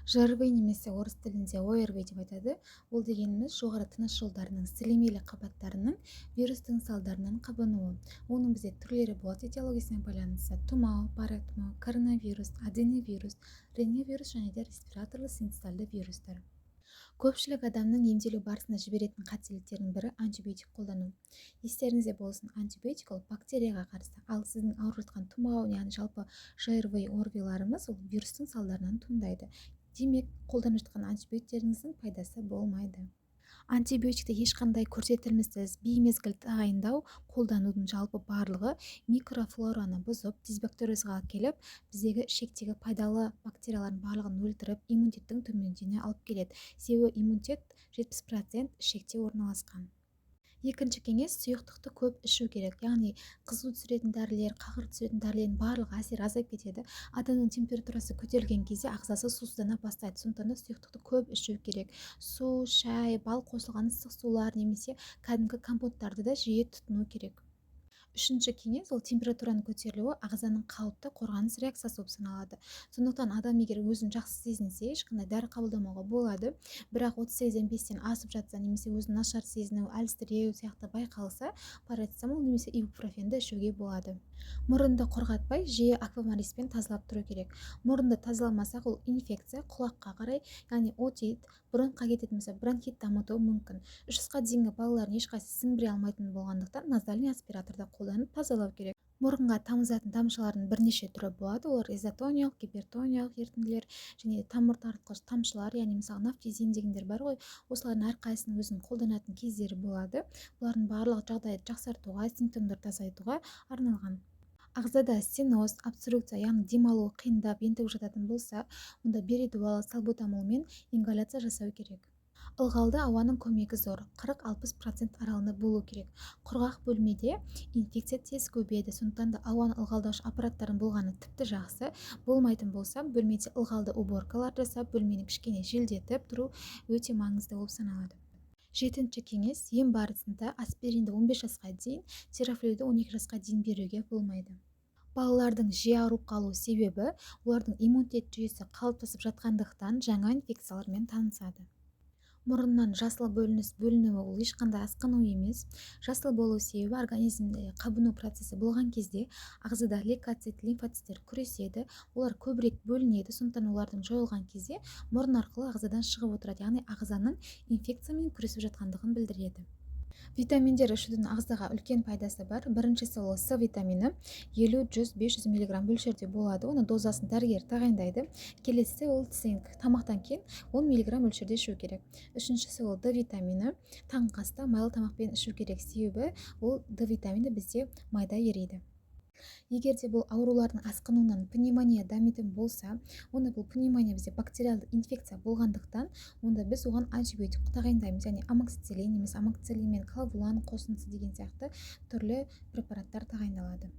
ЖРВ немесе орыс тілінде ОРВИ деп айтады. Ол дегеніміз жоғары тыныс жолдарының сілемейлі қабаттарының вирустың салдарынан қабынуы. Оның бізде түрлері болады этиологиясына байланысты: тұмау, паротымау, коронавирус, аденовирус, рентгеновирус және де респираторлы синцитальды вирустар. Көпшілік адамның емделу барысында жіберетін қателіктердің бірі антибиотик қолдану. Естеріңізде болсын, антибиотик ол бактерияға қарсы, ал сіздің ауырып жатқан тұмау, яғни жалпы ЖРВ орвиларымыз ол вирустың салдарынан туындайды. Демек, қолданып жатқан антибиотиктеріңіздің пайдасы болмайды. Антибиотикті ешқандай көрсетілімсіз беймезгіл тағайындау қолданудың жалпы барлығы микрофлораны бұзып, дисбактериозға келіп, біздегі ішектегі пайдалы бактериялардың барлығын өлтіріп, иммунитеттің төмендеуіне алып келеді. Себебі иммунитет 70% ішекте орналасқан. Екінші кеңес: сұйықтықты көп ішу керек. Яғни қызу түсіретін дәрілер, қағыр түсіретін дәрілердің барлық әсері азайып кетеді. Адамның температурасы көтерілген кезде ағзасы сусыздана бастайды. Сондықтан да сұйықтықты көп ішу керек. Су, шай, бал қосылған ыстық сулар немесе кәдімгі компоттарды да жиі тұтыну керек. Үшінші кеңес ол температураның көтерілуі ағзаның қалыпты қорғаныс реакциясы болып саналады. Сондықтан адам егер өзін жақсы сезінсе, ешқандай дәрі қабылдамауға болады. Бірақ 38-ден 5-тен асып жатса немесе өзін нашар сезіну, әлсіреу сияқты байқалса, парацетамол немесе ибупрофенді ішуге болады. Мұрынды құрғатпай, жиі аквамариспен тазалап тұру керек. Мұрынды тазаламасақ, ол инфекция құлаққа қарай, яғни отит, бронхқа кететін болса, бронхит дамытуы мүмкін. 3 жасқа дейінгі балалардың ешқайсысы сіңбіре алмайтын болғандықтан назальный аспираторды қолданып тазалау керек. Мұрынға тамызатын тамшылардың бірнеше түрі болады. Олар изотониялық, гипертониялық ерітінділер және тамыр тартқыш тамшылар, яғни мысалы нафтизин дегендер бар ғой. Осылардың әрқайсының өзінің қолданатын кездері болады. Бұлардың барлығы жағдайды жақсартуға, симптомдарды азайтуға арналған. Ағзада стеноз, обструкция, яғни демалу қиындап ентігіп жататын болса, онда беридуал, салбутамол мен ингаляция жасау керек. Ылғалды ауаның көмегі зор, 40-60% аралығында болу керек. Құрғақ бөлмеде инфекция тез көбейеді, сондықтан да ауаны ылғалдаушы аппараттардың болғаны тіпті жақсы. Болмайтын болса, бөлмеде ылғалды уборкалар жасап, бөлмені кішкене желдетіп тұру өте маңызды болып саналады. Жетінші кеңес: ем барысында аспиринді 15 жасқа дейін, терафлюді 12 жасқа дейін беруге болмайды. Балалардың жиі ауырып қалу себебі олардың иммунитет жүйесі қалыптасып жатқандықтан жаңа инфекциялармен танысады. Мұрыннан жасыл бөлінуі ол ешқандай асқыну емес. Жасыл болу себебі организмде қабыну процесі болған кезде ағзада лейкоцит, лимфоциттер күреседі, олар көбірек бөлінеді, сондықтан олардың жойылған кезде мұрын арқылы ағзадан шығып отырады, яғни ағзаның инфекциямен күресіп жатқандығын білдіреді. Витаминдер ішудің ағзаға үлкен пайдасы бар. Біріншісі ол С витамині 50-100-500 мг мөлшерде болады. Оны дозасын дәрігер тағайындайды. Келесі ол цинк. Тамақтан кейін 10 мг мөлшерде ішу керек. Үшіншісі ол Д витамині. Таңғы аста майлы тамақпен ішу керек, себебі ол Д витамині бізде майда ериді. Егер де бұл аурулардың асқынуынан пневмония дамитын болса, онда бұл пневмония бізде бактериалды инфекция болғандықтан, онда біз оған антибиотик тағайындаймыз, яғни амоксициллин немесе амоксициллин мен клавулан қосындысы деген сияқты түрлі препараттар тағайындалады.